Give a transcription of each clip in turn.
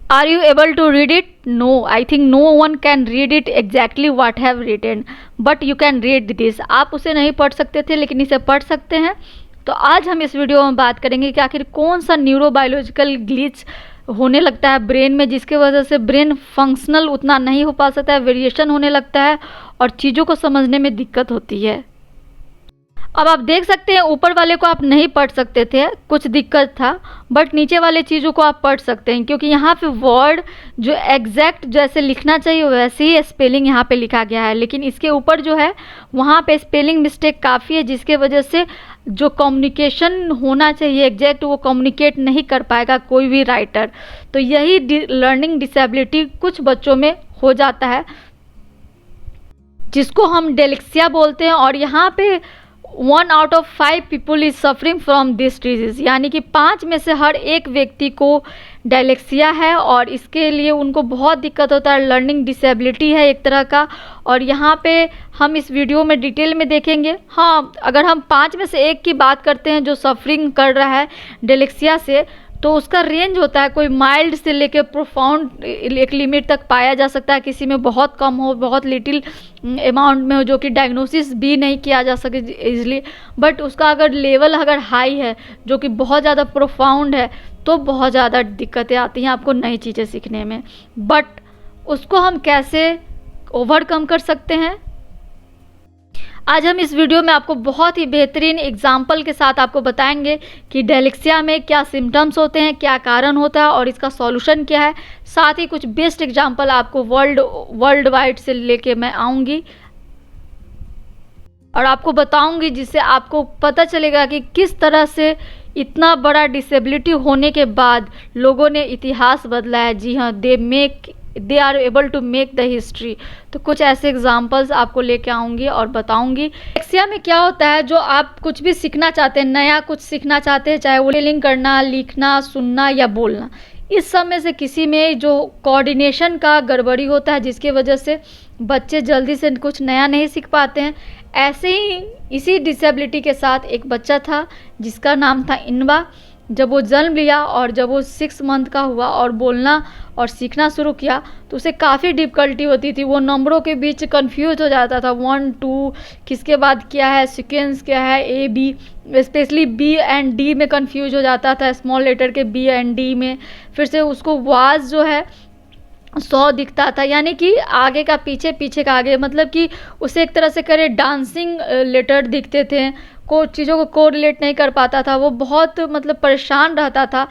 Are you able to read it? No, I think no one can read it exactly what have written, but you can read this. आप उसे नहीं पढ़ सकते थे लेकिन इसे पढ़ सकते हैं। तो आज हम इस वीडियो में बात करेंगे कि आखिर कौन सा न्यूरोबायोलॉजिकल ग्लिच होने लगता है ब्रेन में, जिसके वजह से ब्रेन फंक्शनल उतना नहीं हो पा सकता है, वेरिएशन होने लगता है और चीज़ों को समझने में दिक्कत होती है। अब आप देख सकते हैं ऊपर वाले को आप नहीं पढ़ सकते थे, कुछ दिक्कत था, बट नीचे वाले चीज़ों को आप पढ़ सकते हैं क्योंकि यहाँ पे वर्ड जो एग्जैक्ट जैसे लिखना चाहिए वैसे ही स्पेलिंग यहाँ पे लिखा गया है, लेकिन इसके ऊपर जो है वहाँ पे स्पेलिंग मिस्टेक काफ़ी है, जिसके वजह से जो कम्युनिकेशन होना चाहिए एग्जैक्ट वो कम्युनिकेट नहीं कर पाएगा कोई भी राइटर। तो यही लर्निंग डिसेबिलिटी कुछ बच्चों में हो जाता है, जिसको हम डेलिक्सिया बोलते हैं। और यहाँ पे 1 out of 5 people is suffering from this disease, यानी कि 5 में से हर एक व्यक्ति को डायलेक्सिया है और इसके लिए उनको बहुत दिक्कत होता है, लर्निंग डिसेबिलिटी है एक तरह का। और यहाँ पे हम इस वीडियो में डिटेल में देखेंगे। हाँ, अगर हम 5 में से एक की बात करते हैं जो सफरिंग कर रहा है डायलेक्सिया से, तो उसका रेंज होता है कोई माइल्ड से लेकर प्रोफाउंड एक लिमिट तक पाया जा सकता है, किसी में बहुत कम हो, बहुत लिटिल अमाउंट में हो, जो कि डायग्नोसिस भी नहीं किया जा सके इजीली। बट उसका अगर लेवल अगर हाई है जो कि बहुत ज़्यादा प्रोफाउंड है तो बहुत ज़्यादा दिक्कतें आती हैं आपको नई चीज़ें सीखने में। बट उसको हम कैसे ओवरकम कर सकते हैं, आज हम इस वीडियो में आपको बहुत ही बेहतरीन एग्जाम्पल के साथ आपको बताएंगे कि डायलेक्सिया में क्या सिम्टम्स होते हैं, क्या कारण होता है और इसका सॉल्यूशन क्या है। साथ ही कुछ बेस्ट एग्जाम्पल आपको वर्ल्ड वाइड से लेके मैं आऊँगी और आपको बताऊंगी, जिससे आपको पता चलेगा कि किस तरह से इतना बड़ा डिसेबिलिटी होने के बाद लोगों ने इतिहास बदला है। जी हाँ, they are able to make the history. तो कुछ ऐसे एग्जाम्पल्स आपको लेके आऊँगी और बताऊँगी डायलेक्सिया में क्या होता है। जो आप कुछ भी सीखना चाहते हैं, नया कुछ सीखना चाहते हैं, चाहे वो स्पेलिंग करना, लिखना, सुनना या बोलना, इस सब में से किसी में जो कोऑर्डिनेशन का गड़बड़ी होता है जिसकी वजह से बच्चे जल्दी से कुछ नया नहीं सीख पाते हैं। ऐसे ही इसी डिसेबिलिटी के साथ एक बच्चा था जिसका नाम था इनबा। जब वो जन्म लिया और जब वो 6 मंथ का हुआ और बोलना और सीखना शुरू किया तो उसे काफ़ी डिफ़िकल्टी होती थी। वो नंबरों के बीच कंफ्यूज हो जाता था, 1 2 किसके बाद क्या है, सीक्वेंस क्या है, A B, specially B and D में कंफ्यूज हो जाता था, स्मॉल लेटर के बी एंड डी में। फिर से उसको वाज जो है 100 दिखता था, यानी कि आगे का पीछे, पीछे का आगे, मतलब कि उसे एक तरह से करे डांसिंग लेटर दिखते थे, को चीज़ों को कोरिलेट नहीं कर पाता था। वो बहुत मतलब परेशान रहता था।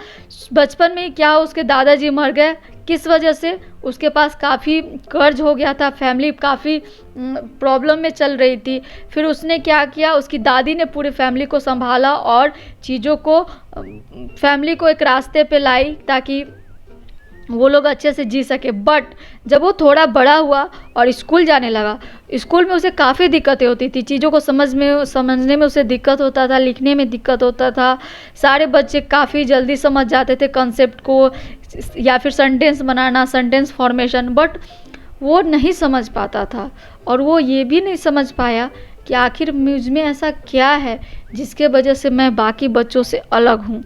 बचपन में क्या उसके दादाजी मर गए, किस वजह से उसके पास काफ़ी कर्ज हो गया था, फैमिली काफ़ी प्रॉब्लम में चल रही थी। फिर उसने क्या किया, उसकी दादी ने पूरी फैमिली को संभाला और चीज़ों को फैमिली को एक रास्ते पे लाई ताकि वो लोग अच्छे से जी सके। बट जब वो थोड़ा बड़ा हुआ और स्कूल जाने लगा, स्कूल में उसे काफ़ी दिक्कतें होती थी, चीज़ों को समझने में उसे दिक्कत होता था, लिखने में दिक्कत होता था। सारे बच्चे काफ़ी जल्दी समझ जाते थे कंसेप्ट को या फिर sentence banana, sentence formation, but वो नहीं समझ पाता था। और वो ये भी नहीं समझ पाया कि आखिर मुझ में ऐसा क्या है जिसके वजह से मैं बाकी बच्चों से अलग हूँ।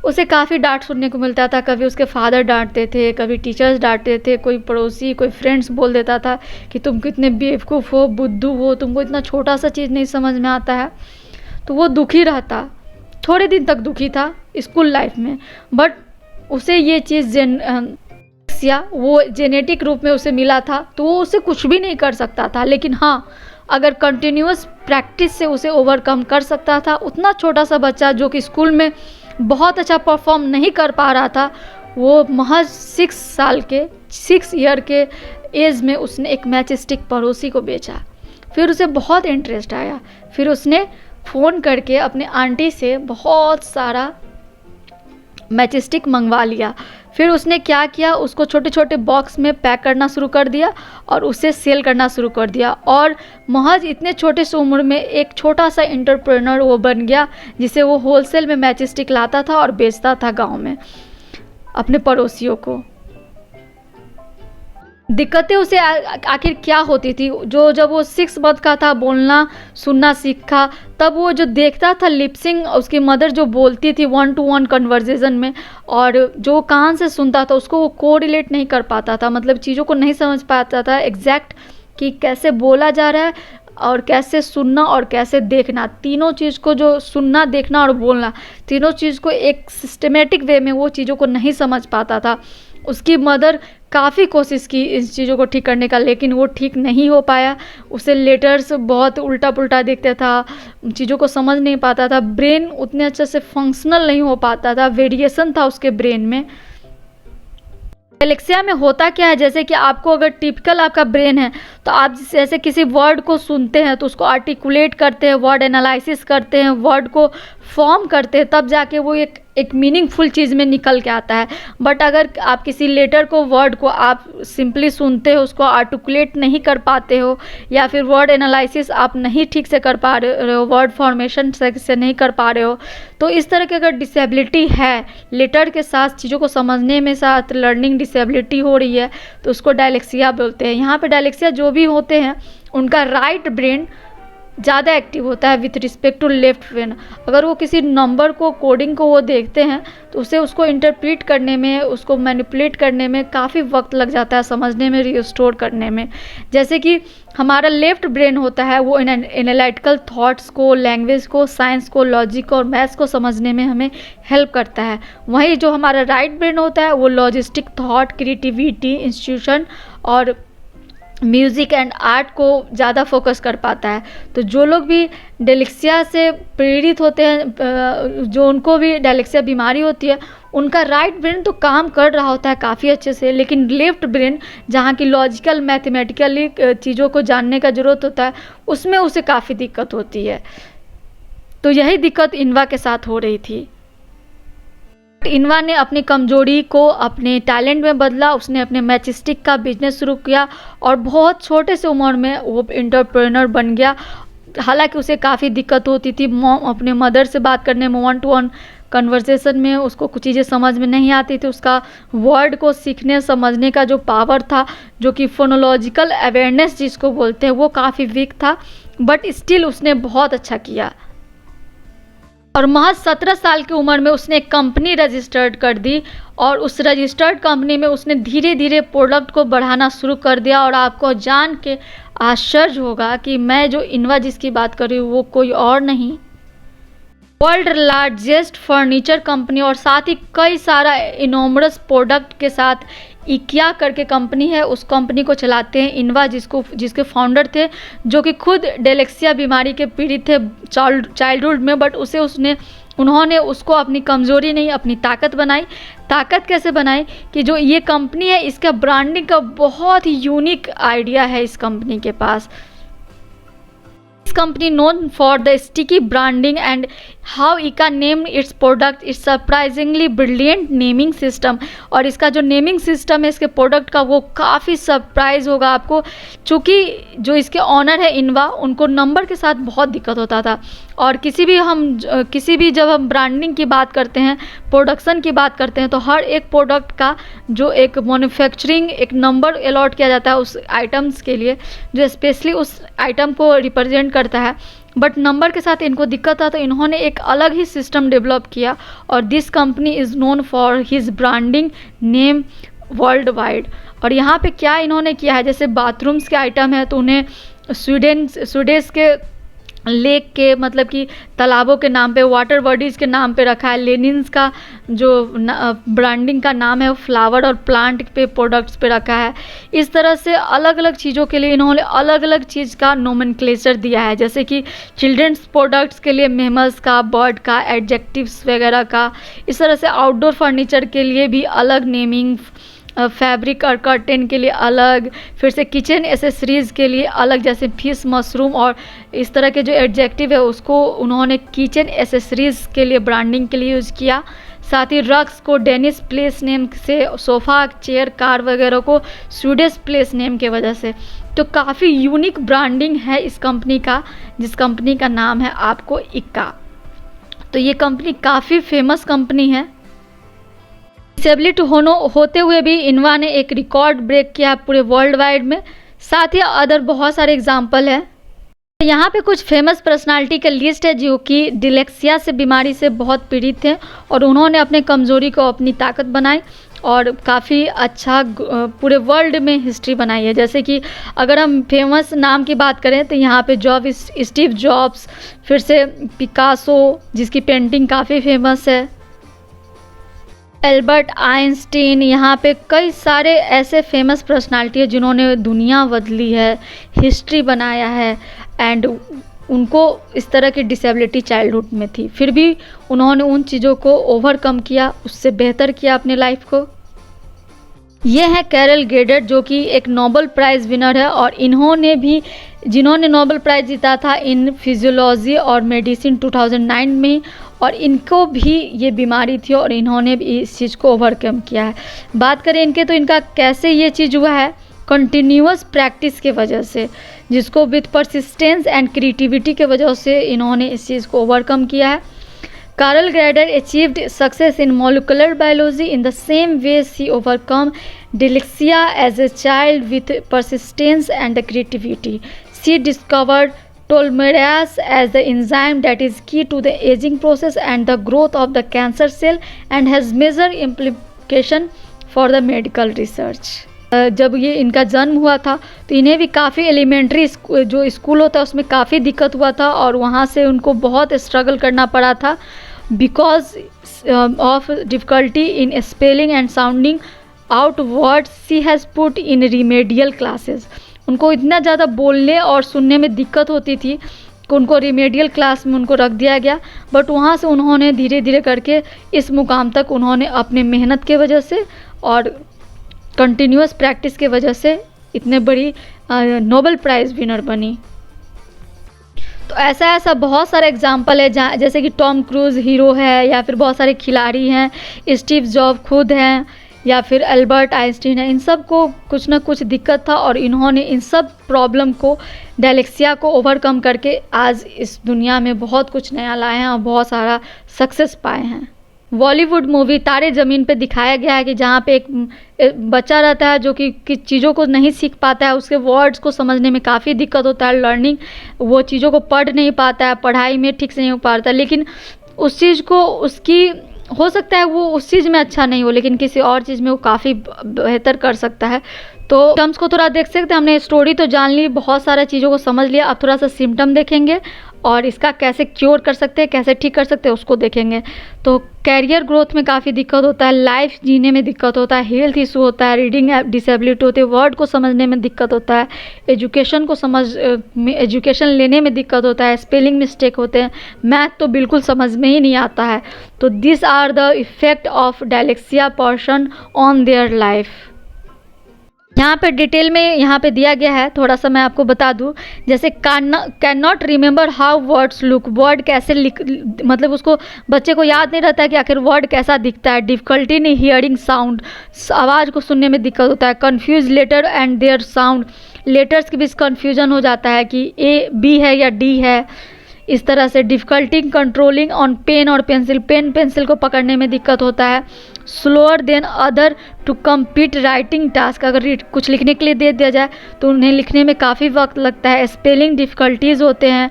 उसे काफ़ी डांट सुनने को मिलता था, कभी उसके फादर डांटते थे, कभी टीचर्स डांटते थे, कोई पड़ोसी, कोई फ्रेंड्स बोल देता था कि तुम कितने बेवकूफ़ हो, बुद्धू हो, तुमको इतना छोटा सा चीज़ नहीं समझ में आता है। तो वो दुखी रहता, थोड़े दिन तक दुखी था स्कूल लाइफ में। बट उसे ये चीज़ वो जेनेटिक रूप में उसे मिला था, तो वो उसे कुछ भी नहीं कर सकता था। लेकिन हाँ, अगर कंटिन्यूअस प्रैक्टिस से उसे ओवरकम कर सकता था। उतना छोटा सा बच्चा जो कि स्कूल में बहुत अच्छा परफॉर्म नहीं कर पा रहा था, वो महज 6 ईयर के एज में उसने एक मैच स्टिक पड़ोसी को बेचा। फिर उसे बहुत इंटरेस्ट आया, फिर उसने फ़ोन करके अपने आंटी से बहुत सारा मैच स्टिक मंगवा लिया। फिर उसने क्या किया, उसको छोटे छोटे बॉक्स में पैक करना शुरू कर दिया और उसे सेल करना शुरू कर दिया। और महज इतने छोटे से उम्र में एक छोटा सा एंटरप्रेन्योर वो बन गया, जिसे वो होलसेल में मैच स्टिक लाता था और बेचता था गांव में अपने पड़ोसियों को। दिक्कतें उसे आखिर क्या होती थी, जो जब वो 6 मंथ का था बोलना सुनना सीखा, तब वो जो देखता था लिपसिंग उसकी मदर जो बोलती थी 1 टू 1 कन्वर्सेशन में, और जो कान से सुनता था उसको वो कोरिलेट नहीं कर पाता था, मतलब चीज़ों को नहीं समझ पाता था एग्जैक्ट कि कैसे बोला जा रहा है और कैसे सुनना और कैसे देखना, तीनों चीज़ को जो सुनना देखना और बोलना, तीनों चीज़ को एक सिस्टमेटिक वे में वो चीज़ों को नहीं समझ पाता था। उसकी मदर काफ़ी कोशिश की इस चीज़ों को ठीक करने का, लेकिन वो ठीक नहीं हो पाया। उसे लेटर्स बहुत उल्टा पुल्टा दिखता था, चीज़ों को समझ नहीं पाता था, ब्रेन उतने अच्छे से फंक्शनल नहीं हो पाता था, वेरिएशन था उसके ब्रेन में। एलेक्सिया में होता क्या है, जैसे कि आपको अगर टिपिकल आपका ब्रेन है तो आप जैसे किसी वर्ड को सुनते हैं तो उसको आर्टिकुलेट करते हैं, वर्ड एनालिसिस करते हैं, वर्ड को फॉर्म करते हैं, तब जाके वो एक मीनिंगफुल चीज़ में निकल के आता है। बट अगर आप किसी लेटर को, वर्ड को आप सिंपली सुनते हो, उसको आर्टिकुलेट नहीं कर पाते हो, या फिर वर्ड एनालिसिस आप नहीं ठीक से कर पा रहे हो, वर्ड फॉर्मेशन से नहीं कर पा रहे हो, तो इस तरह की अगर डिसेबिलिटी है, लेटर के साथ चीज़ों को समझने में साथ लर्निंग डिसेबिलिटी हो रही है, तो उसको डायलेक्सिया बोलते हैं। यहाँ पे डायलेक्सिया जो भी होते हैं उनका राइट ब्रेन ज़्यादा एक्टिव होता है with respect to left brain. अगर वो किसी नंबर को, कोडिंग को वो देखते हैं तो उसे उसको इंटरप्रेट करने में, उसको मैनिपुलेट करने में काफ़ी वक्त लग जाता है, समझने में, रिस्टोर करने में। जैसे कि हमारा लेफ्ट ब्रेन होता है वो एनालिटिकल थॉट्स को, लैंग्वेज को, साइंस को, लॉजिक को और मैथ्स को समझने में हमें हेल्प करता है। वहीं जो हमारा राइट ब्रेन होता है वो लॉजिस्टिक थॉट, क्रिएटिविटी, इंस्टीट्यूशन और म्यूज़िक एंड आर्ट को ज़्यादा फोकस कर पाता है। तो जो लोग भी डायलेक्सिया से प्रेरित होते हैं, जो उनको भी डायलेक्सिया बीमारी होती है, उनका राइट ब्रेन तो काम कर रहा होता है काफ़ी अच्छे से, लेकिन लेफ्ट ब्रेन जहाँ की लॉजिकल मैथमेटिकली चीज़ों को जानने का ज़रूरत होता है, उसमें उसे काफ़ी दिक्कत होती है। तो यही दिक्कत इन्वा के साथ हो रही थी। इन्वा ने अपनी कमजोरी को अपने टैलेंट में बदला, उसने अपने मैचस्टिक का बिजनेस शुरू किया और बहुत छोटे से उम्र में वो एंटरप्रेन्योर बन गया। हालांकि उसे काफ़ी दिक्कत होती थी अपने मदर से बात करने में, 1 टू 1 कन्वर्सेशन में उसको कुछ चीज़ें समझ में नहीं आती थी, उसका वर्ड को सीखने समझने का जो पावर था, जो कि फोनोलॉजिकल अवेयरनेस जिसको बोलते हैं, वो काफ़ी वीक था, बट स्टिल उसने बहुत अच्छा किया। और महज 17 साल की उम्र में उसने एक कंपनी रजिस्टर्ड कर दी और उस रजिस्टर्ड कंपनी में उसने धीरे धीरे प्रोडक्ट को बढ़ाना शुरू कर दिया। और आपको जान के आश्चर्य होगा कि मैं जो इन्वा जिसकी बात कर रही हूँ वो कोई और नहीं, वर्ल्ड लार्जेस्ट फर्नीचर कंपनी और साथ ही कई सारा इनॉमरस प्रोडक्ट के साथ इकिया करके कंपनी है, उस कंपनी को चलाते हैं इन्वा, जिसके फाउंडर थे जो कि खुद डायलेक्सिया बीमारी के पीड़ित थे चाइल्डहुड में, बट उन्होंने उसको अपनी कमज़ोरी नहीं अपनी ताकत बनाई। ताकत कैसे बनाई कि जो ये कंपनी है इसका ब्रांडिंग का बहुत ही यूनिक आइडिया है इस कंपनी के पास। company known for the sticky branding and how ICA named its product is surprisingly brilliant naming system। और इसका जो नेमिंग सिस्टम है इसके प्रोडक्ट का वो काफ़ी सरप्राइज होगा आपको, चूँकि जो इसके ऑनर है इन्वा, उनको नंबर के साथ बहुत दिक्कत होता था। और किसी भी जब हम ब्रांडिंग की बात करते हैं, प्रोडक्शन की बात करते हैं, तो हर एक प्रोडक्ट का जो एक मैन्युफैक्चरिंग एक नंबर अलॉट किया जाता है उस आइटम्स के लिए, जो स्पेशली उस आइटम को रिप्रेजेंट करता है। बट नंबर के साथ इनको दिक्कत था, तो इन्होंने एक अलग ही सिस्टम डेवलप किया और this company is known for his branding name world wide. और यहाँ पे क्या इन्होंने किया है, जैसे बाथरूम्स के आइटम है तो उन्हें स्वीडिश के लेक के मतलब कि तालाबों के नाम पे, वाटर बॉडीज़ के नाम पे रखा है। लेनिन्स का जो ब्रांडिंग का नाम है वो फ्लावर और प्लांट पे प्रोडक्ट्स पे रखा है। इस तरह से अलग अलग चीज़ों के लिए इन्होंने अलग अलग चीज़ का नोमेनक्लेचर दिया है, जैसे कि चिल्ड्रंस प्रोडक्ट्स के लिए मेमल्स का, बर्ड का, एडजेक्टिव्स वगैरह का। इस तरह से आउटडोर फर्नीचर के लिए भी अलग नेमिंग, फैब्रिक और कर्टेन के लिए अलग, फिर से किचन एसेसरीज़ के लिए अलग, जैसे फिश, मशरूम और इस तरह के जो एडजेक्टिव है उसको उन्होंने किचन एसेसरीज़ के लिए ब्रांडिंग के लिए यूज़ किया। साथ ही रग्स को डेनिश प्लेस नेम से, सोफ़ा, चेयर, कार वगैरह को स्वीडिश प्लेस नेम के वजह से। तो काफ़ी यूनिक ब्रांडिंग है इस कंपनी का, जिस कंपनी का नाम है आपको, ICA। तो ये कंपनी काफ़ी फेमस कंपनी है। डिसेबिलिटी होते हुए भी इनोवा ने एक रिकॉर्ड ब्रेक किया पूरे वर्ल्ड वाइड में। साथ ही अदर बहुत सारे एग्जाम्पल हैं। यहाँ पे कुछ फेमस पर्सनालिटी का लिस्ट है जो कि डिलेक्सिया से बीमारी से बहुत पीड़ित थे और उन्होंने अपने कमज़ोरी को अपनी ताकत बनाई और काफ़ी अच्छा पूरे वर्ल्ड में हिस्ट्री बनाई है। जैसे कि अगर हम फेमस नाम की बात करें तो यहाँ पे स्टीव जॉब्स, फिर से पिकासो जिसकी पेंटिंग काफ़ी फेमस है, एल्बर्ट आइंस्टीन, यहाँ पे कई सारे ऐसे फेमस पर्सनालिटी है जिन्होंने दुनिया बदली है, हिस्ट्री बनाया है एंड उनको इस तरह की डिसेबिलिटी चाइल्डहुड में थी, फिर भी उन्होंने उन चीज़ों को ओवरकम किया, उससे बेहतर किया अपने लाइफ को। ये है कैरल गेडेट जो कि एक नोबेल प्राइज़ विनर है और इन्होंने भी जिन्होंने नोबेल प्राइज़ जीता था इन फिजियोलॉजी और मेडिसिन 2009 में, और इनको भी ये बीमारी थी और इन्होंने भी इस चीज़ को ओवरकम किया है। बात करें इनके तो इनका कैसे ये चीज़ हुआ है, कंटिन्यूअस प्रैक्टिस के वजह से, जिसको विथ परसिस्टेंस एंड क्रिएटिविटी के वजह से इन्होंने इस चीज़ को ओवरकम किया है। Carl Greider achieved success in molecular biology in the same way she overcome dyslexia as a child with persistence and the creativity. She discovered telomerase as the enzyme that is key to the aging process and the growth of the cancer cell and has major implication for the medical research. जब ये इनका जन्म हुआ था तो इन्हें भी काफ़ी एलिमेंट्री जो स्कूल होता है उसमें काफ़ी दिक्कत हुआ था और वहाँ से उनको बहुत स्ट्रगल करना पड़ा था because of difficulty in spelling and sounding out words she has put in remedial classes. उनको इतना ज़्यादा बोलने और सुनने में दिक्कत होती थी कि उनको रिमेडियल क्लास में उनको रख दिया गया, बट वहाँ से उन्होंने धीरे धीरे करके इस मुकाम तक उन्होंने अपने मेहनत के वजह से और कंटिन्यूअस प्रैक्टिस के वजह से इतने बड़ी नोबेल प्राइज़ विनर बनी। तो ऐसा बहुत सारे एग्जाम्पल है जहाँ जैसे कि टॉम क्रूज़ हीरो है या फिर बहुत सारे खिलाड़ी हैं, स्टीव जॉब खुद हैं या फिर एल्बर्ट आइंस्टीन है। इन सब को कुछ ना कुछ दिक्कत था और इन्होंने इन सब प्रॉब्लम को डायलेक्सिया को ओवरकम करके आज इस दुनिया में बहुत कुछ नया लाए हैं और बहुत सारा सक्सेस पाए हैं। बॉलीवुड मूवी तारे ज़मीन पे दिखाया गया है कि जहाँ पे एक बच्चा रहता है जो कि चीज़ों को नहीं सीख पाता है, उसके वर्ड्स को समझने में काफ़ी दिक्कत होता है, लर्निंग वो चीज़ों को पढ़ नहीं पाता है, पढ़ाई में ठीक से नहीं हो पाता, लेकिन उस चीज़ को उसकी हो सकता है वो उस चीज़ में अच्छा नहीं हो लेकिन किसी और चीज़ में वो काफ़ी बेहतर कर सकता है। तो सिम्टम्स को थोड़ा देख सकते हैं। हमने स्टोरी तो जान ली, बहुत सारा चीज़ों को समझ लिया, अब थोड़ा सा सिम्टम देखेंगे और इसका कैसे क्योर कर सकते हैं, कैसे ठीक कर सकते हैं उसको देखेंगे। तो कैरियर ग्रोथ में काफ़ी दिक्कत होता है, लाइफ जीने में दिक्कत होता है, हेल्थ इशू होता है, रीडिंग डिसेबिलिटी होती है, वर्ड को समझने में दिक्कत होता है, एजुकेशन लेने में दिक्कत होता है, स्पेलिंग मिस्टेक होते हैं, मैथ तो बिल्कुल समझ में ही नहीं आता है। तो this are the effect of dyslexia person on their life. यहाँ पे डिटेल में यहाँ पे दिया गया है, थोड़ा सा मैं आपको बता दूँ। जैसे can not remember how words look, word कैसे मतलब उसको बच्चे को याद नहीं रहता है कि आखिर वर्ड कैसा दिखता है। डिफ़िकल्टी इन हियरिंग साउंड, आवाज़ को सुनने में दिक्कत होता है। Confuse letter and their sound, letters के बीच कन्फ्यूजन हो जाता है कि ए बी है या डी है, इस तरह से। डिफ़िकल्टी कंट्रोलिंग ऑन पेन और पेंसिल, पेंसिल को पकड़ने में दिक्कत होता है। Slower than other to compete writing task, अगर कुछ लिखने के लिए दे दिया जाए तो उन्हें लिखने में काफ़ी वक्त लगता है। स्पेलिंग डिफ़िकल्टीज़ होते हैं,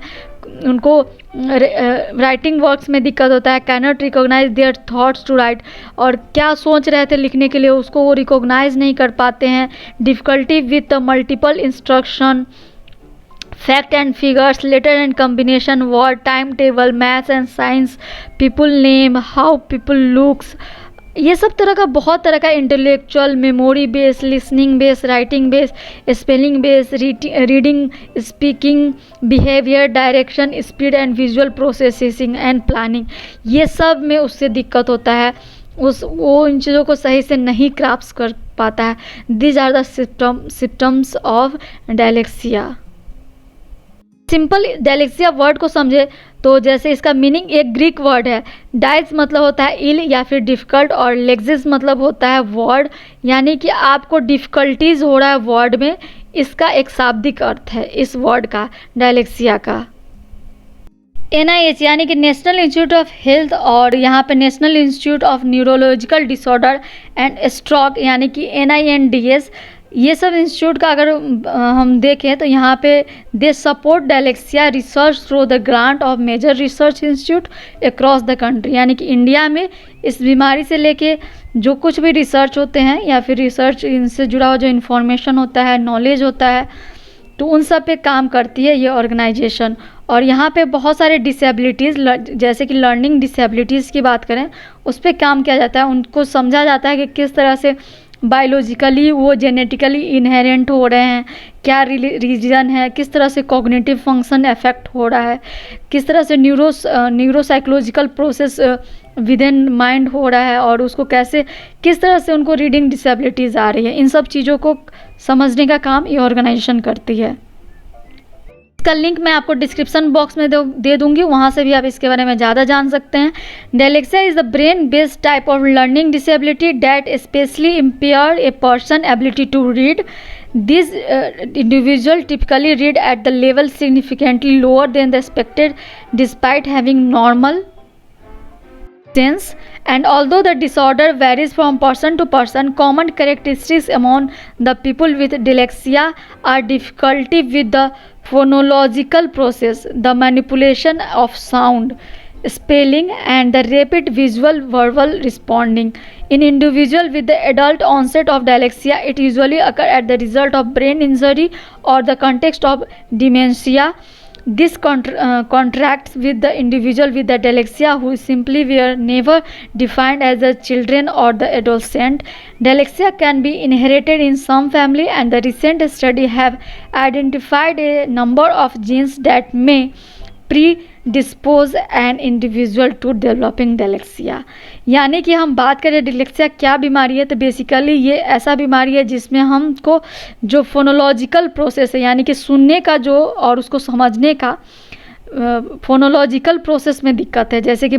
उनको राइटिंग वर्क्स में दिक्कत होता है। Cannot recognise their thoughts to write, और क्या सोच रहे थे लिखने के लिए उसको वो रिकॉग्नाइज नहीं कर पाते हैं। Difficulty with multiple instruction, fact and figures, letter and combination, word, time table, maths and science, people name, how people looks, ये सब तरह का बहुत तरह का intellectual, memory base, listening base, writing base, spelling base, reading, speaking, behaviour, direction, speed and visual processing and planning, ये सब में उससे दिक्कत होता है। वो इन चीज़ों को सही से नहीं ग्रास्प कर पाता है। These are the symptoms of dyslexia. Simple dyslexia word को समझे तो जैसे इसका मीनिंग एक ग्रीक वर्ड है। डाइस मतलब होता है इल या फिर डिफ़िकल्ट, और लेक्सिस मतलब होता है वर्ड, यानी कि आपको डिफ़िकल्टीज़ हो रहा है वर्ड में, इसका एक शाब्दिक अर्थ है इस वर्ड का, डायलेक्सिया का। NIH यानी कि नेशनल इंस्टीट्यूट ऑफ हेल्थ, और यहाँ पे national institute of neurological disorder and stroke यानी कि NINDS, ये सब इंस्टीट्यूट का अगर हम देखें तो यहाँ पे they support dyslexia research through the grant of major research institute across the country. यानी कि इंडिया में इस बीमारी से लेके जो कुछ भी रिसर्च होते हैं या फिर रिसर्च इनसे जुड़ा हुआ जो इन्फॉर्मेशन होता है, नॉलेज होता है, तो उन सब पे काम करती है ये ऑर्गेनाइजेशन। और यहाँ पे बहुत सारे डिसेबिलिटीज़, जैसे कि लर्निंग डिसेबिलिटीज़ की बात करें, उस पर काम किया जाता है। उनको समझा जाता है कि किस तरह से बायोलॉजिकली वो जेनेटिकली इनहेरेंट हो रहे हैं, क्या रीजन है, किस तरह से कॉग्निटिव फंक्शन अफेक्ट हो रहा है, किस तरह से neuropsychological process with in mind हो रहा है, और उसको कैसे, किस तरह से उनको रीडिंग डिसेबिलिटीज़ आ रही है। इन सब चीज़ों को समझने का काम ये ऑर्गेनाइजेशन करती है। इसका लिंक मैं आपको डिस्क्रिप्शन बॉक्स में दे दूंगी, वहाँ से भी आप इसके बारे में ज़्यादा जान सकते हैं। Dyslexia is the brain based type of learning disability that specially impair a person ability to read. This individual typically read at the level significantly lower than the expected despite having normal sense, and although the disorder varies from person to person, common characteristics among the people with dyslexia are difficulty with the phonological process, the manipulation of sound, spelling, and the rapid visual verbal responding. In individual with the adult onset of dyslexia, it usually occurs at the result of brain injury or the context of dementia. This contracts with the individual with the dyslexia who simply were never defined as a children or the adolescent. Dyslexia can be inherited in some family, and the recent study have identified a number of genes that may predispose an individual to developing dyslexia। यानी कि हम बात करें डिलेक्सिया क्या बीमारी है, तो basically ये ऐसा बीमारी है जिसमें हमको जो फोनोलॉजिकल प्रोसेस है, यानी कि सुनने का जो और उसको समझने का फोनोलॉजिकल प्रोसेस में दिक्कत है। जैसे कि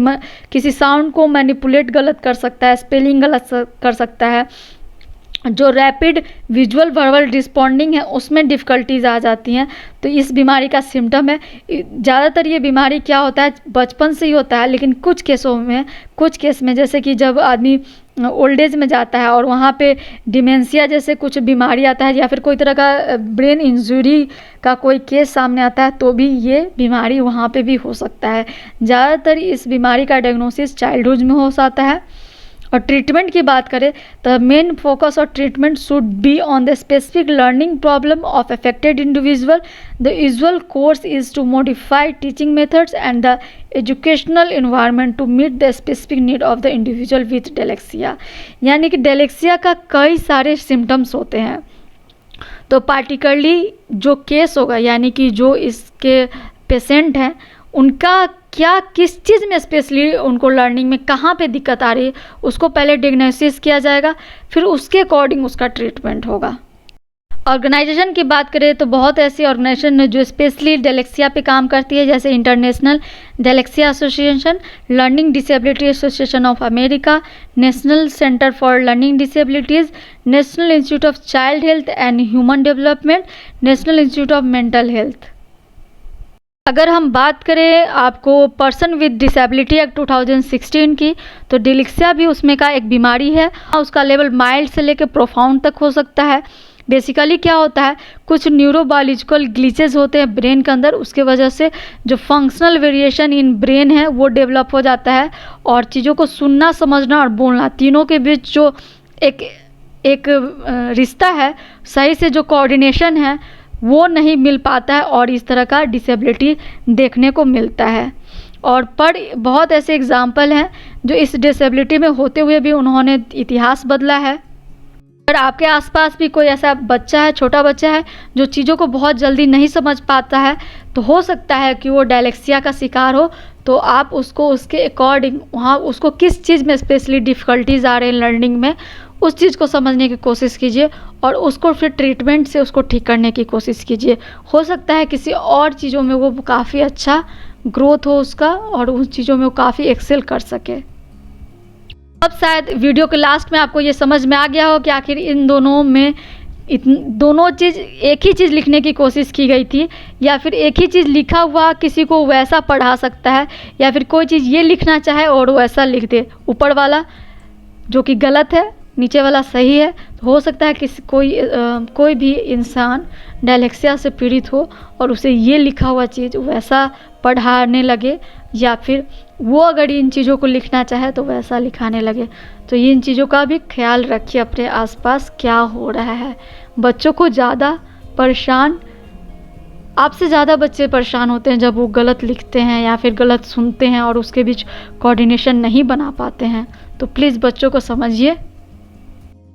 किसी साउंड को मैनिपुलेट गलत कर सकता है, स्पेलिंग गलत कर सकता है, जो रैपिड विजुअल वर्बल रिस्पॉन्डिंग है उसमें डिफ़िकल्टीज़ आ जाती हैं। तो इस बीमारी का सिम्टम है, ज़्यादातर ये बीमारी क्या होता है, बचपन से ही होता है, लेकिन कुछ केस में जैसे कि जब आदमी ओल्ड एज में जाता है और वहाँ पे डिमेंशिया जैसे कुछ बीमारी आता है या फिर कोई तरह का ब्रेन इंजरी का कोई केस सामने आता है, तो भी ये बीमारी वहाँ पे भी हो सकता है। ज़्यादातर इस बीमारी का डायग्नोसिस चाइल्डहुड में हो जाता है। और ट्रीटमेंट की बात करें तो मेन फोकस और treatment should be on the specific learning problem of affected individual. The usual course is to modify teaching methods and the educational environment to meet the specific need of the individual with dyslexia. यानी कि डेलेक्सिया का कई सारे symptoms होते हैं, तो particularly जो case होगा, यानी कि जो इसके पेशेंट हैं उनका क्या किस चीज़ में स्पेशली उनको लर्निंग में कहाँ पे दिक्कत आ रही है, उसको पहले डिग्नोसिस किया जाएगा, फिर उसके अकॉर्डिंग उसका ट्रीटमेंट होगा। ऑर्गेनाइजेशन की बात करें तो बहुत ऐसी ऑर्गेनाइजेशन है जो स्पेशली डेलेक्सिया पे काम करती है, जैसे international dyslexia association, learning disability association of America, national centre for learning disabilities, national institute of child health and human development, national institute of mental health. अगर हम बात करें आपको पर्सन विद डिसेबिलिटी एक्ट 2016 की, तो डिलेक्सिया भी उसमें का एक बीमारी है। उसका लेवल माइल्ड से लेकर प्रोफाउंड तक हो सकता है। बेसिकली क्या होता है, कुछ न्यूरोबायोलॉजिकल ग्लिचेस होते हैं ब्रेन के अंदर, उसके वजह से जो फंक्शनल वेरिएशन इन ब्रेन है वो डेवलप हो जाता है, और चीज़ों को सुनना, समझना और बोलना तीनों के बीच जो एक रिश्ता है, सही से जो कोऑर्डिनेशन है वो नहीं मिल पाता है, और इस तरह का डिसेबिलिटी देखने को मिलता है। और बहुत ऐसे एग्जाम्पल हैं जो इस डिसेबिलिटी में होते हुए भी उन्होंने इतिहास बदला है। अगर आपके आसपास भी कोई ऐसा बच्चा है, छोटा बच्चा है जो चीज़ों को बहुत जल्दी नहीं समझ पाता है, तो हो सकता है कि वो डायलेक्सिया का शिकार हो, तो आप उसको उसके अकॉर्डिंग वहाँ उसको किस चीज़ में स्पेशली डिफ़िकल्टीज़ आ रहे हैं लर्निंग में, उस चीज़ को समझने की कोशिश कीजिए और उसको फिर ट्रीटमेंट से उसको ठीक करने की कोशिश कीजिए। हो सकता है किसी और चीज़ों में वो काफ़ी अच्छा ग्रोथ हो उसका, और उन चीज़ों में वो काफ़ी एक्सेल कर सके। अब शायद वीडियो के लास्ट में आपको ये समझ में आ गया हो कि आखिर इन दोनों में दोनों चीज़ एक ही चीज़ लिखने की कोशिश की गई थी, या फिर एक ही चीज़ लिखा हुआ किसी को वैसा पढ़ा सकता है, या फिर कोई चीज़ ये लिखना चाहे और वैसा लिख दे, ऊपर वाला जो कि गलत है नीचे वाला सही है। तो हो सकता है कि कोई भी इंसान डायलेक्सिया से पीड़ित हो और उसे ये लिखा हुआ चीज़ वैसा पढ़ाने लगे, या फिर वो अगर इन चीज़ों को लिखना चाहे तो वैसा लिखाने लगे। तो इन चीज़ों का भी ख्याल रखिए, अपने आसपास क्या हो रहा है। बच्चों को ज़्यादा परेशान, आपसे ज़्यादा बच्चे परेशान होते हैं जब वो गलत लिखते हैं या फिर गलत सुनते हैं और उसके बीच कोऑर्डिनेशन नहीं बना पाते हैं। तो प्लीज़ बच्चों को समझिए।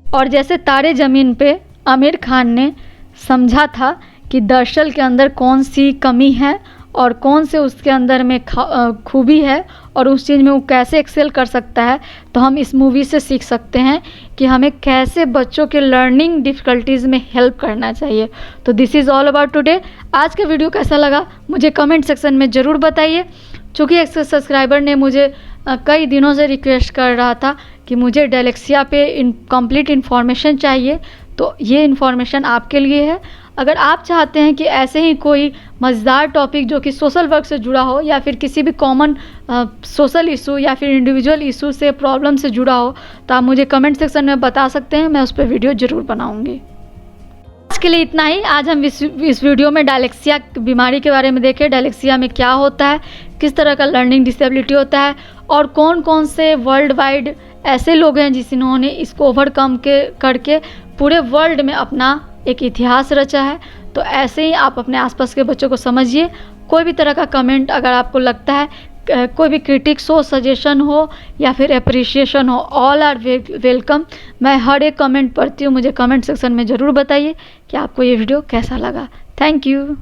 और जैसे तारे ज़मीन पे आमिर खान ने समझा था कि दरअसल के अंदर कौन सी कमी है और कौन से उसके अंदर में खूबी है और उस चीज़ में वो कैसे एक्सेल कर सकता है, तो हम इस मूवी से सीख सकते हैं कि हमें कैसे बच्चों के लर्निंग डिफ़िकल्टीज़ में हेल्प करना चाहिए। तो this is all about today. आज का वीडियो कैसा लगा मुझे कमेंट सेक्शन में ज़रूर बताइए। चूँकि एक सब्सक्राइबर ने मुझे कई दिनों से रिक्वेस्ट कर रहा था कि मुझे डायलेक्सिया पे कंप्लीट इन्फॉर्मेशन चाहिए, तो ये इन्फॉर्मेशन आपके लिए है। अगर आप चाहते हैं कि ऐसे ही कोई मज़ेदार टॉपिक जो कि सोशल वर्क से जुड़ा हो या फिर किसी भी कॉमन सोशल इशू या फिर इंडिविजुअल इशू से प्रॉब्लम से जुड़ा हो, तो आप मुझे कमेंट सेक्शन में बता सकते हैं, मैं उस पर वीडियो ज़रूर बनाऊँगी। आज के लिए इतना ही। आज हम इस वीडियो में डायलेक्सिया बीमारी के बारे में देखें, डायलेक्सिया में क्या होता है, किस तरह का लर्निंग डिसेबिलिटी होता है और कौन कौन से वर्ल्ड वाइड ऐसे लोग हैं जिन्होंने इसको ओवरकम करके पूरे वर्ल्ड में अपना एक इतिहास रचा है। तो ऐसे ही आप अपने आसपास के बच्चों को समझिए। कोई भी तरह का कमेंट अगर आपको लगता है, कोई भी क्रिटिक्स हो, सजेशन हो या फिर अप्रिसिएशन हो, ऑल आर वेलकम। मैं हर एक कमेंट पढ़ती हूँ, मुझे कमेंट सेक्शन में ज़रूर बताइए कि आपको ये वीडियो कैसा लगा। Thank you.